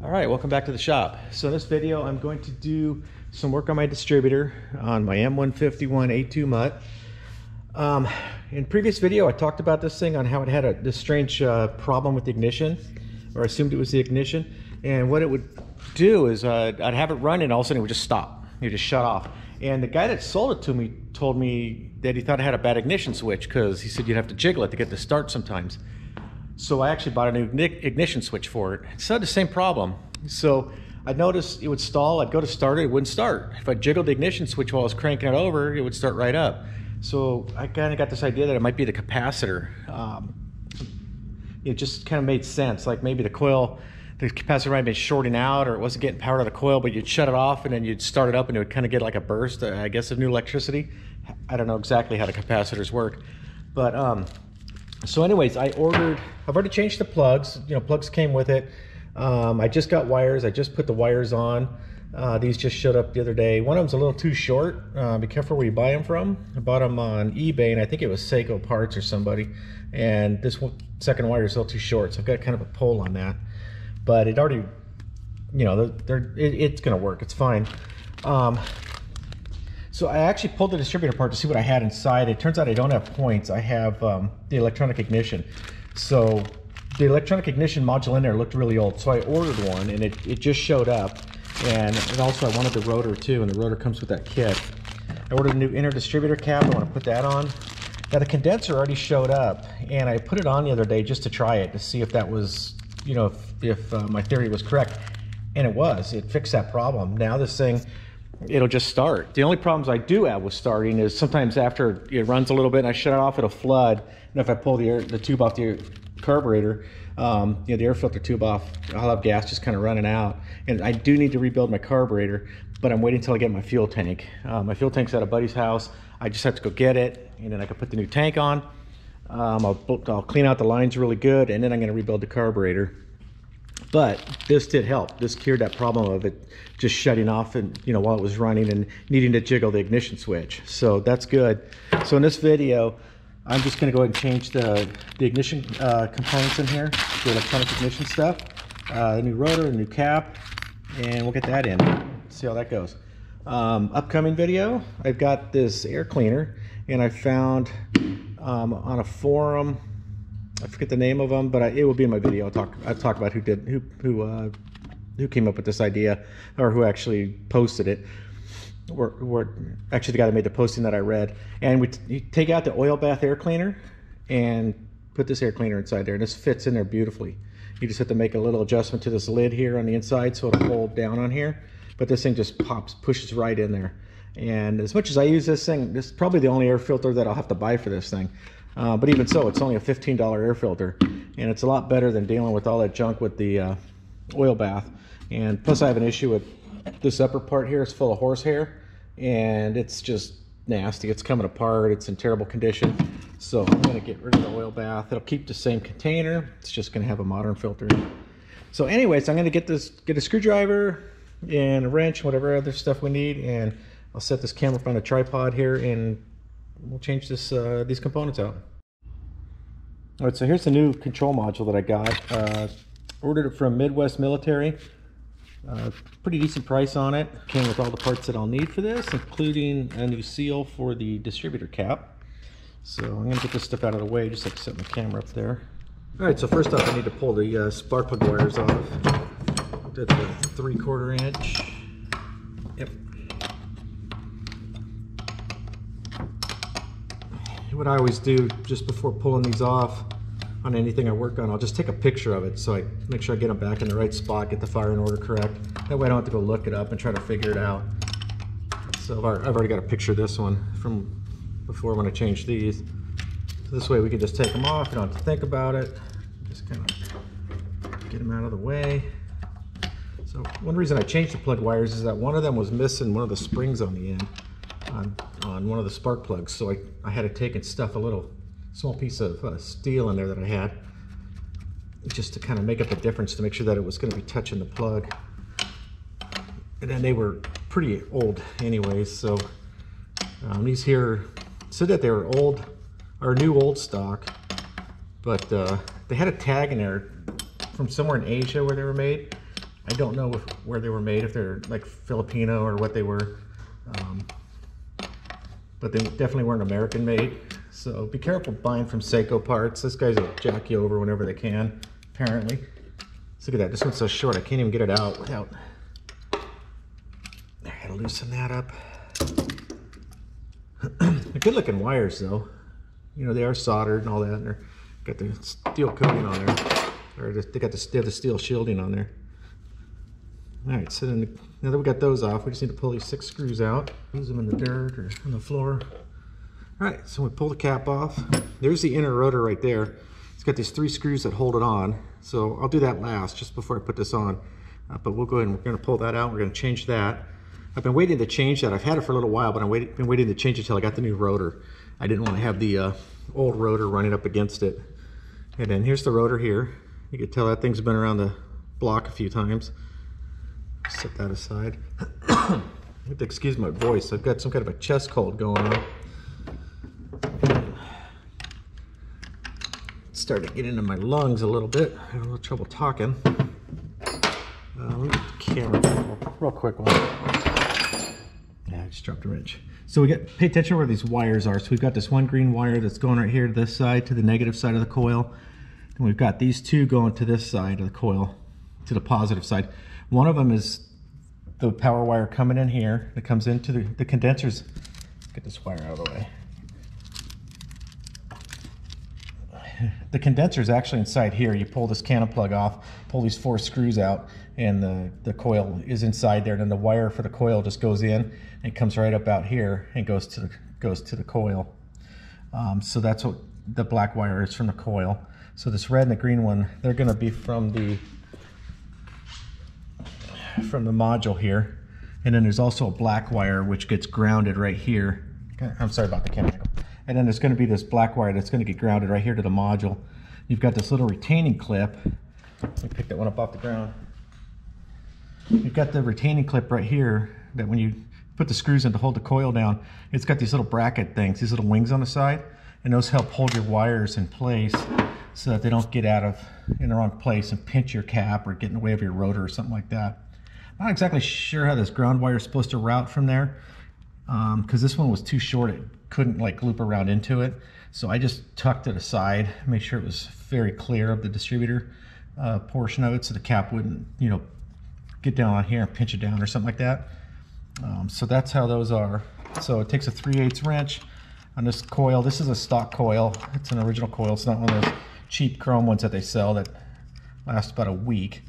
All right, welcome back to the shop. So in this video, I'm going to do some work on my distributor on my M151A2 mutt. In previous video, I talked about this thing on how it had this strange problem with the ignition, or assumed it was the ignition. And what it would do is I'd have it run and all of a sudden it would just stop. It would just shut off. And the guy that sold it to me told me that he thought it had a bad ignition switch because he said you'd have to jiggle it to get the start sometimes. So I actually bought a new ignition switch for it. It still had the same problem. So I noticed it would stall. I'd go to start it, it wouldn't start. If I jiggled the ignition switch while I was cranking it over, it would start right up. So I kind of got this idea that it might be the capacitor. It just kind of made sense. Like maybe the coil, the capacitor might have been shorting out, or it wasn't getting power to the coil, but you'd shut it off and then you'd start it up and it would kind of get like a burst, I guess, of new electricity. I don't know exactly how the capacitors work. But so anyways, I've already changed the plugs. You know, plugs came with it. I just got wires. I just put the wires on. These just showed up the other day. One of them's a little too short. Be careful where you buy them from. I bought them on eBay, and I think it was Seiko Parts or somebody. And this second wire is a little too short, so I've got kind of a pole on that. But it already, you know, it's going to work. It's fine. So I actually pulled the distributor apart to see what I had inside. It turns out I don't have points. I have the electronic ignition. So the electronic ignition module in there looked really old. So I ordered one, and it just showed up. And also I wanted the rotor too, and the rotor comes with that kit. I ordered a new inner distributor cap. I want to put that on. Now the condenser already showed up, and I put it on the other day just to try it, to see if that was, you know, if my theory was correct. And it was. It fixed that problem. Now this thing, it'll just start. The only problems I do have with starting is sometimes after it runs a little bit and I shut it off, it'll flood. And if I pull the tube off the carburetor, you know, the air filter tube off, I'll have gas just kind of running out. And I do need to rebuild my carburetor, but I'm waiting until I get my fuel tank. My fuel tank's at a buddy's house. I just have to go get it, and then I can put the new tank on. I'll clean out the lines really good, and then I'm going to rebuild the carburetor. But this did help. This cured that problem of it just shutting off, and you know, while it was running and needing to jiggle the ignition switch. So that's good. So in this video, I'm just going to go ahead and change the ignition components in here, the electronic ignition stuff, the new rotor, the new cap, and we'll get that in. See how that goes. Upcoming video, I've got this air cleaner, and I found on a forum, I forget the name of them, but it will be in my video. I'll talk about who came up with this idea, or who actually posted it. Or actually the guy that made the posting that I read. And you take out the oil bath air cleaner and put this air cleaner inside there, and this fits in there beautifully. You just have to make a little adjustment to this lid here on the inside so it'll hold down on here. But this thing just pushes right in there. And as much as I use this thing, this is probably the only air filter that I'll have to buy for this thing. But even so, it's only a $15 air filter, and it's a lot better than dealing with all that junk with the oil bath. And plus I have an issue with this upper part here. It's full of horsehair, and it's just nasty. It's coming apart. It's in terrible condition. So I'm going to get rid of the oil bath. It'll keep the same container. It's just going to have a modern filter in it. So anyways, I'm going to get a screwdriver and a wrench, whatever other stuff we need, and I'll set this camera up on a tripod here, and we'll change these components out. All right, so here's the new control module that I got. Ordered it from Midwest Military. Pretty decent price on it. Came with all the parts that I'll need for this, including a new seal for the distributor cap. So I'm going to get this stuff out of the way, just like setting the camera up there. All right, so first off, I need to pull the spark plug wires off. Did the 3/4 inch. Yep. What I always do just before pulling these off on anything I work on, I'll just take a picture of it so I make sure I get them back in the right spot, get the firing order correct. That way I don't have to go look it up and try to figure it out. So I've already got a picture of this one from before when I changed these. So this way we can just take them off, you don't have to think about it. Just kind of get them out of the way. So one reason I changed the plug wires is that one of them was missing one of the springs on the end. On one of the spark plugs, so I had to take and stuff a little small piece of steel in there that I had, just to kind of make up the difference, to make sure that it was going to be touching the plug. And then they were pretty old anyways, so these here said that they were old, or new old stock, but they had a tag in there from somewhere in Asia where they were made. I don't know where they were made, if they're like Filipino or what they were, but they definitely weren't American made. So be careful buying from Seiko parts. This guy's will jack you over whenever they can, apparently. So look at that, this one's so short I can't even get it out without, I gotta loosen that up. They're good looking wires though. You know, they are soldered and all that, and they're got the steel coating on there, or they have the steel shielding on there. All right, so then now that we got those off, we just need to pull these 6 screws out. Use them in the dirt or on the floor. All right, so we pull the cap off. There's the inner rotor right there. It's got these 3 screws that hold it on. So I'll do that last, just before I put this on. But we'll go ahead and we're gonna pull that out. We're gonna change that. I've been waiting to change that. I've had it for a little while, but I've been waiting to change it till I got the new rotor. I didn't want to have the old rotor running up against it. And then here's the rotor here. You can tell that thing's been around the block a few times. Set that aside. Excuse my voice. I've got some kind of a chest cold going on. It's starting to get into my lungs a little bit. I have a little trouble talking. Let me get the camera real quick one. Yeah, I just dropped a wrench. So pay attention where these wires are. So we've got this one green wire that's going right here to this side, to the negative side of the coil. And we've got these 2 going to this side of the coil, to the positive side. One of them is the power wire coming in here that comes into the condensers. Let's get this wire out of the way. The condenser is actually inside here. You pull this cannon plug off, pull these 4 screws out, and the coil is inside there. And then the wire for the coil just goes in and comes right up out here and goes to the coil. So that's what the black wire is from the coil. So this red and the green one, they're going to be from the module here. And then there's also a black wire which gets grounded right here. I'm sorry about the camera. And then there's going to be this black wire that's going to get grounded right here to the module. You've got this little retaining clip. Let me pick that one up off the ground. You've got the retaining clip right here that when you put the screws in to hold the coil down, it's got these little bracket things, these little wings on the side, and those help hold your wires in place so that they don't get in the wrong place and pinch your cap or get in the way of your rotor or something like that. I'm not exactly sure how this ground wire is supposed to route from there, because this one was too short. It couldn't like loop around into it. So I just tucked it aside, make sure it was very clear of the distributor portion of it, so the cap wouldn't, you know, get down on here and pinch it down or something like that. So that's how those are. So it takes a 3/8 wrench on this coil. This is a stock coil. It's an original coil. It's not one of those cheap chrome ones that they sell that last about a week.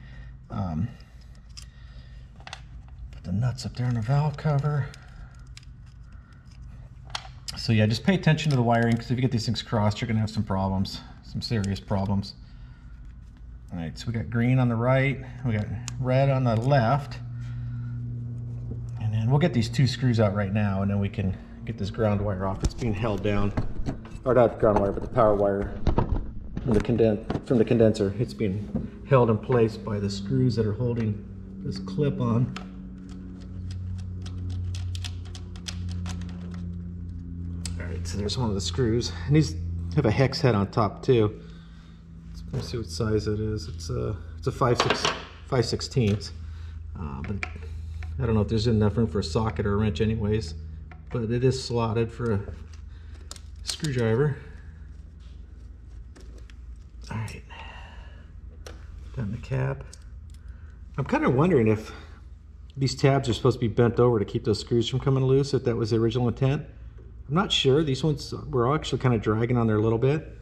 Put the nuts up there on the valve cover. So yeah, just pay attention to the wiring, because if you get these things crossed, you're going to have some problems, some serious problems. All right, so we got green on the right, we got red on the left, and then we'll get these 2 screws out right now, and then we can get this ground wire off. It's being held down, or not ground wire, but the power wire from the condenser. It's being held in place by the screws that are holding this clip on. So there's one of the screws, and these have a hex head on top too. Let's see what size it is. It's a 5/16. But I don't know if there's enough room for a socket or a wrench anyways, but it is slotted for a screwdriver. All right, down the cap. I'm kind of wondering if these tabs are supposed to be bent over to keep those screws from coming loose, if that was the original intent. I'm not sure. These ones were actually kind of dragging on there a little bit.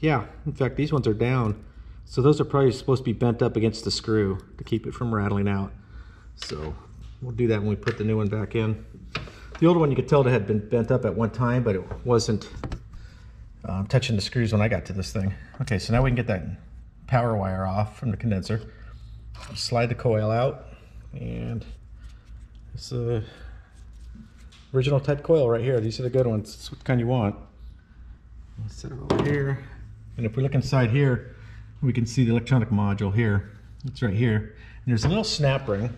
Yeah, in fact, these ones are down. So those are probably supposed to be bent up against the screw to keep it from rattling out. So we'll do that when we put the new one back in. The old one, you could tell it had been bent up at one time, but it wasn't touching the screws when I got to this thing. Okay, so now we can get that power wire off from the condenser. Slide the coil out, and it's a original type coil right here. These are the good ones. It's what kind you want. Let's set it over here. And if we look inside here, we can see the electronic module here. It's right here. And there's a little snap ring.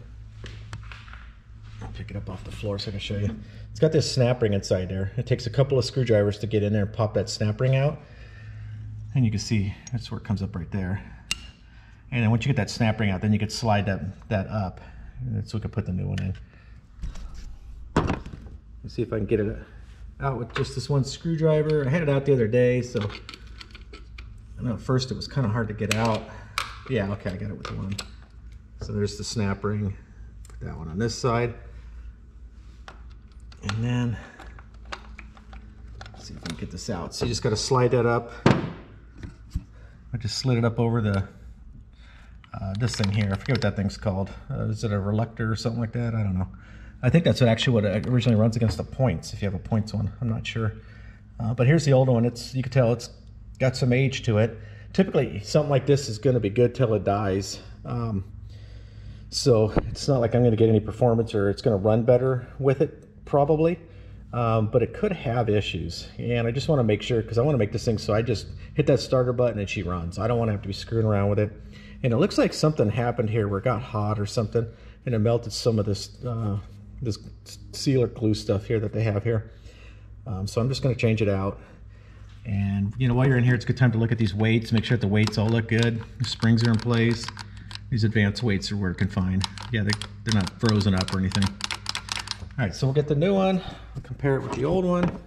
I'll pick it up off the floor so I can show you. It's got this snap ring inside there. It takes a couple of screwdrivers to get in there and pop that snap ring out. And you can see that's where it comes up right there. And then once you get that snap ring out, then you could slide that up. And so we can put the new one in. Let's see if I can get it out with just this one screwdriver. I had it out the other day, so I know at first it was kind of hard to get out. Yeah, okay, I got it with one. So there's the snap ring. Put that one on this side. And then, let's see if we can get this out. So you just got to slide that up. I just slid it up over the this thing here. I forget what that thing's called. Is it a reluctor or something like that? I don't know. I think that's actually what it originally runs against the points, if you have a points one. I'm not sure. But here's the old one. You can tell it's got some age to it. Typically, something like this is going to be good till it dies. So it's not like I'm going to get any performance or it's going to run better with it, probably. But it could have issues. And I just want to make sure, because I want to make this thing so I just hit that starter button and she runs. I don't want to have to be screwing around with it. And it looks like something happened here where it got hot or something, and it melted some of this this sealer glue stuff here that they have here. So I'm just going to change it out. And you know, while you're in here, it's a good time to look at these weights, make sure that the weights all look good. The springs are in place. These advanced weights are working fine. Yeah, they're not frozen up or anything. All right, so we'll get the new one. We'll compare it with the old one.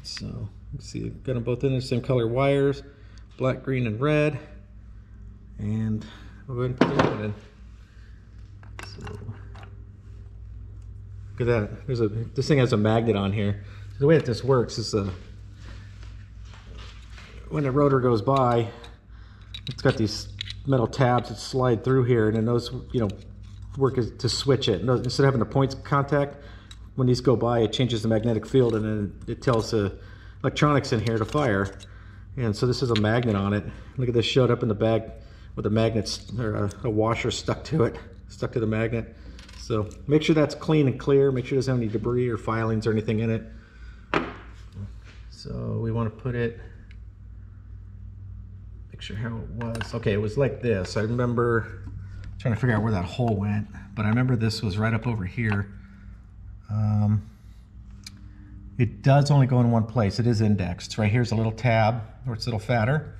So let's see, got them both in the same color wires. Black, green, and red. And we'll go ahead and put the new one in. So, look at that. This thing has a magnet on here. So the way that this works is when the rotor goes by, it's got these metal tabs that slide through here, and then those, you know, work to switch it. Instead of having the points contact, when these go by, it changes the magnetic field, and then it tells the electronics in here to fire. And so this is a magnet on it. Look at this, showed up in the bag with a magnet or a washer stuck to it, stuck to the magnet. So make sure that's clean and clear. Make sure it doesn't have any debris or filings or anything in it. So we want to put it, make sure how it was. Okay, it was like this. I remember trying to figure out where that hole went, but I remember this was right up over here. It does only go in one place. It is indexed. Right here's a little tab where it's a little fatter,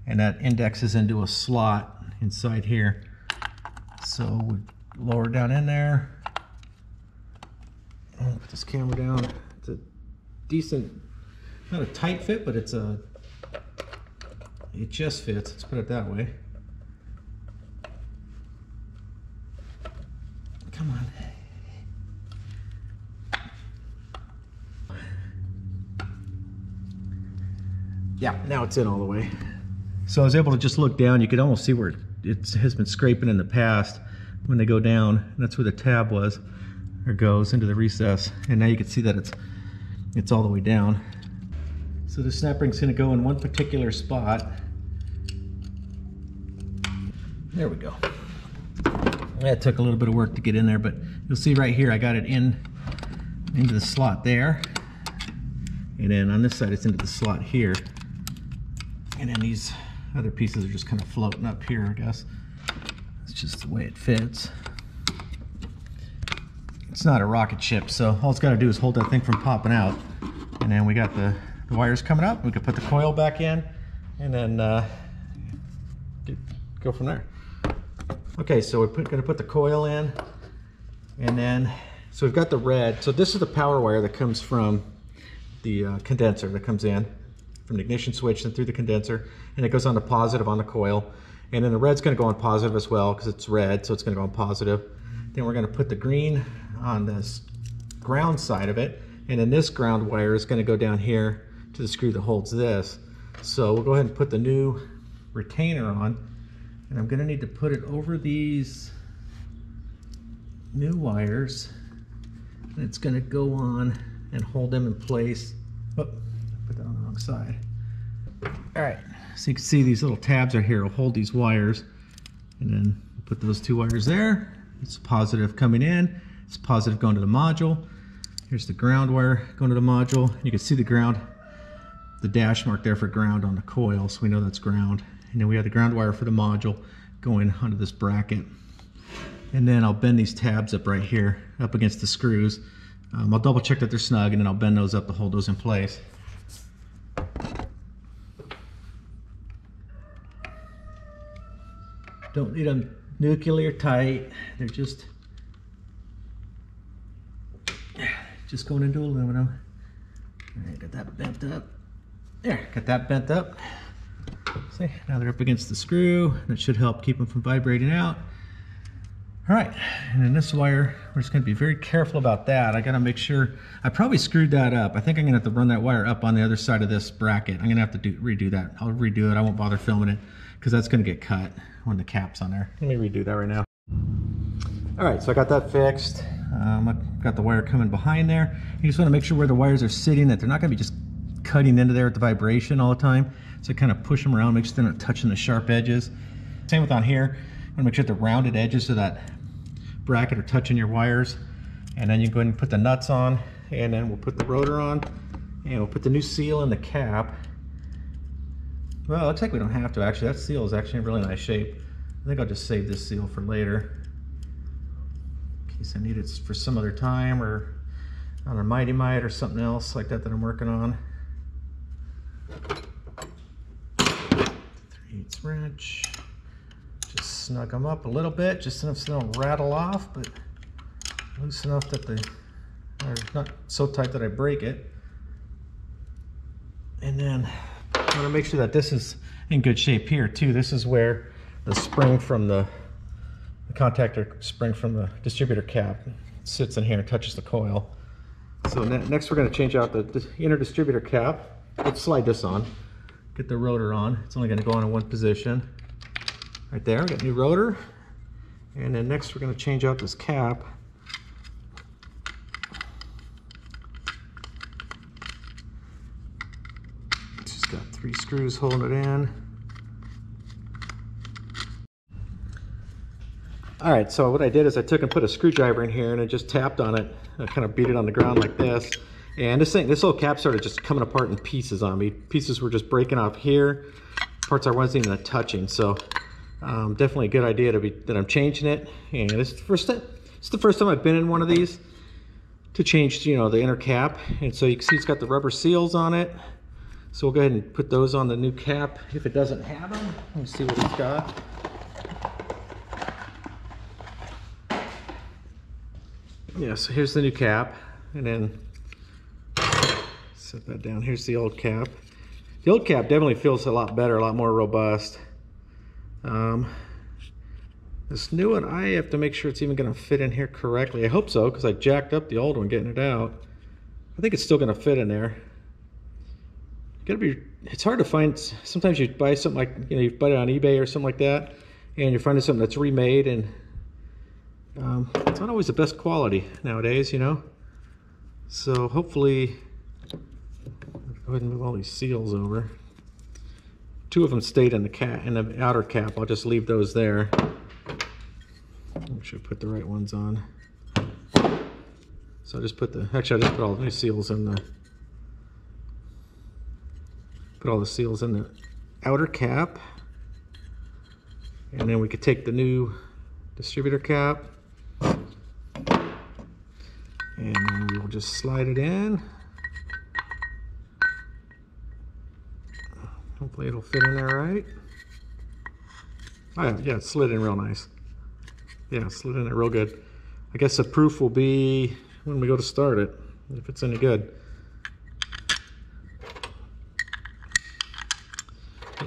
and that indexes into a slot inside here. So we lower it down in there. I'll put this camera down. It's a decent, not a tight fit, but it just fits. Let's put it that way. Come on. Yeah, now it's in all the way. So I was able to just look down. You could almost see where it has been scraping in the past when they go down. That's where the tab was, or goes into the recess. And now you can see that it's all the way down. So the snap ring's gonna go in one particular spot. There we go. That took a little bit of work to get in there, but you'll see right here I got it into the slot there. And then on this side it's into the slot here. And then these other pieces are just kind of floating up here, I guess. It's just the way it fits. It's not a rocket ship, so all it's got to do is hold that thing from popping out. And then we got the wires coming up. We can put the coil back in, and then go from there. Okay, so we're going to put the coil in, and then, so we've got the red. So this is the power wire that comes from the condenser that comes in from the ignition switch and through the condenser, and it goes on to positive on the coil. And then the red's going to go on positive as well because it's red, so it's going to go on positive. Then we're going to put the green on this ground side of it, and then this ground wire is going to go down here to the screw that holds this. So we'll go ahead and put the new retainer on, and I'm going to need to put it over these new wires, and it's going to go on and hold them in place. Oh, put that on the wrong side. All right, so you can see these little tabs are here will hold these wires, and then put those two wires there. It's positive coming in, it's positive going to the module. Here's the ground wire going to the module. You can see the ground, the dash mark there for ground on the coil, so we know that's ground. And then we have the ground wire for the module going onto this bracket. And then I'll bend these tabs up right here, up against the screws. I'll double check that they're snug, and then I'll bend those up to hold those in place. Don't need them nuclear tight. They're just going into aluminum. All right, got that bent up. There, got that bent up. See, now they're up against the screw. That should help keep them from vibrating out. All right, and then this wire, we're just gonna be very careful about that. I gotta make sure, I probably screwed that up. I think I'm gonna have to run that wire up on the other side of this bracket. I'm gonna have to redo that. I'll redo it, I won't bother filming it because that's gonna get cut when the cap's on there. Let me redo that right now. All right, so I got that fixed. I've got the wire coming behind there. You just wanna make sure where the wires are sitting, that they're not gonna be just cutting into there with the vibration all the time. So kind of push them around, make sure they're not touching the sharp edges. Same with on here. I'm gonna make sure the rounded edges of that bracket are touching your wires, and then you go ahead and put the nuts on, and then we'll put the rotor on, and we'll put the new seal in the cap. Well, it looks like we don't have to actually. That seal is actually in really nice shape. I think I'll just save this seal for later in case I need it for some other time, or on a Mighty Might or something else like that I'm working on. 3/8 wrench. Just snug them up a little bit, just enough so they don't rattle off, but loose enough that they are not so tight that I break it. And then I want to make sure that this is in good shape here too. This is where the spring from the contactor spring from the distributor cap sits in here and touches the coil. So next we're going to change out the inner distributor cap. Let's slide this on. Get the rotor on. It's only going to go on in one position. Right there, we got a new rotor. And then next we're going to change out this cap. It's just got 3 screws holding it in. All right, so what I did is I took and put a screwdriver in here and I just tapped on it. I kind of beat it on the ground like this. And this little cap started just coming apart in pieces on me. Pieces were just breaking off here. Parts I wasn't even touching. So definitely a good idea that I'm changing it. And this is the first time I've been in one of these to change, the inner cap. And so you can see it's got the rubber seals on it. So we'll go ahead and put those on the new cap if it doesn't have them. Let me see what it's got. Yeah, so here's the new cap, and then set that down. Here's the old cap. The old cap definitely feels a lot better, a lot more robust. This new one, I have to make sure it's even going to fit in here correctly. I hope so, because I jacked up the old one getting it out. I think it's still going to fit in there. It's hard to find. Sometimes you buy something like, you buy it on eBay or something like that, and you're finding something that's remade, and it's not always the best quality nowadays, So hopefully, go ahead and move all these seals over. 2 of them stayed in the outer cap. I'll just leave those there. Make sure I put the right ones on. So I just put all the new seals in put all the seals in the outer cap, and then we could take the new distributor cap, and we will just slide it in. Hopefully it'll fit in there right. Oh yeah, it slid in real nice. Yeah, it slid in there real good. I guess the proof will be when we go to start it, if it's any good.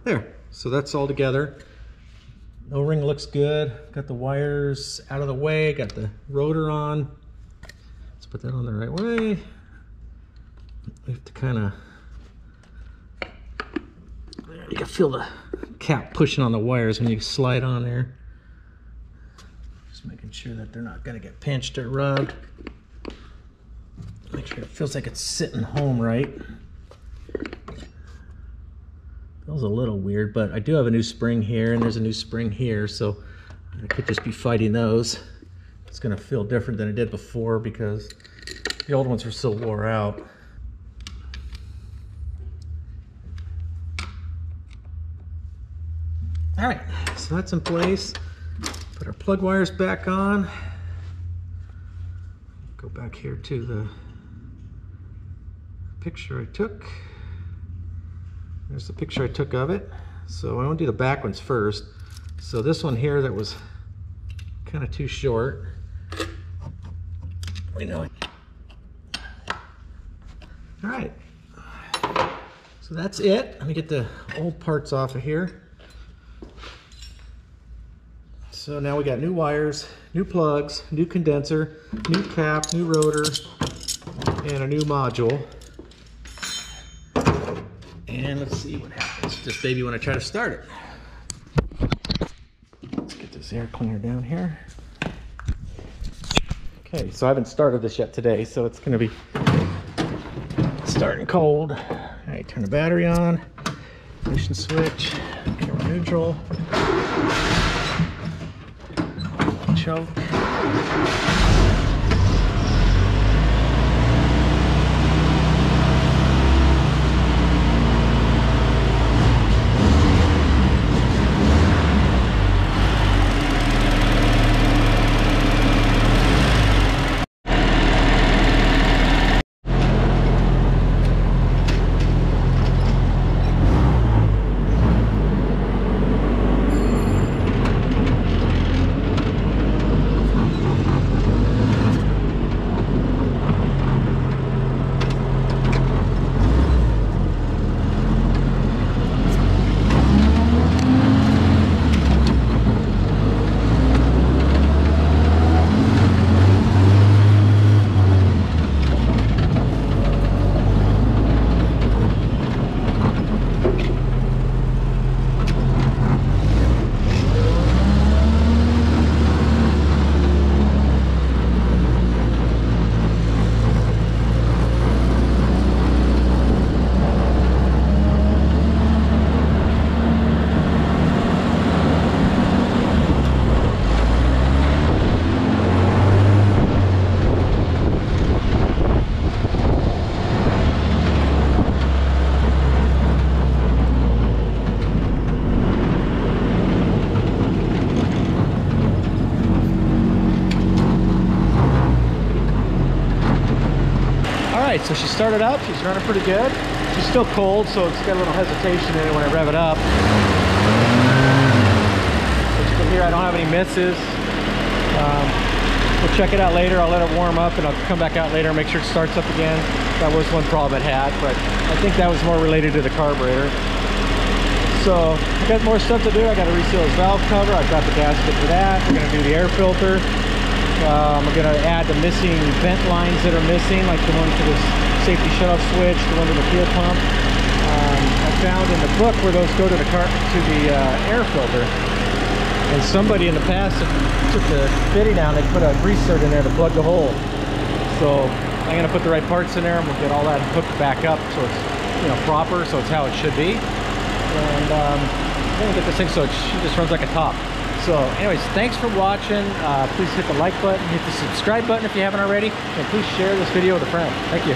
There, so that's all together. O-ring looks good. Got the wires out of the way, got the rotor on. Let's put that on the right way. We have to kind of, you can feel the cap pushing on the wires when you slide on there. Just making sure that they're not going to get pinched or rubbed. Make sure it feels like it's sitting home right. Feels a little weird, but I do have a new spring here and there's a new spring here, so I could just be fighting those. It's going to feel different than it did before because the old ones are so wore out. All right, so that's in place. Put our plug wires back on. Go back here to the picture I took. There's the picture I took of it. So I want to do the back ones first. So this one here that was kind of too short, we know it. All right, so that's it. Let me get the old parts off of here. So now we got new wires, new plugs, new condenser, new cap, new rotor, and a new module. And let's see what happens to this baby when I try to start it. Let's get this air cleaner down here. Okay, so I haven't started this yet today, so it's going to be starting cold. All right, turn the battery on, ignition switch, camera neutral, choke. Alright, so she started up, she's running pretty good. She's still cold, so it's got a little hesitation in it when I rev it up. As you can hear, I don't have any misses. We'll check it out later. I'll let it warm up and I'll come back out later and make sure it starts up again. That was one problem it had, but I think that was more related to the carburetor. So I got more stuff to do. I got to reseal this valve cover. I've got the gasket for that. We're going to do the air filter. We're going to add the missing vent lines that are missing, like the one to the safety shutoff switch, the one to the fuel pump. I found in the book where those go to the air filter. And somebody in the past took the fitting down, they put a grease cert in there to plug the hole. So I'm going to put the right parts in there and we'll get all that hooked back up so it's, you know, proper, so it's how it should be. And I'm going to get this thing so she just runs like a top. So anyways, thanks for watching. Please hit the like button, hit the subscribe button if you haven't already, and please share this video with a friend. Thank you.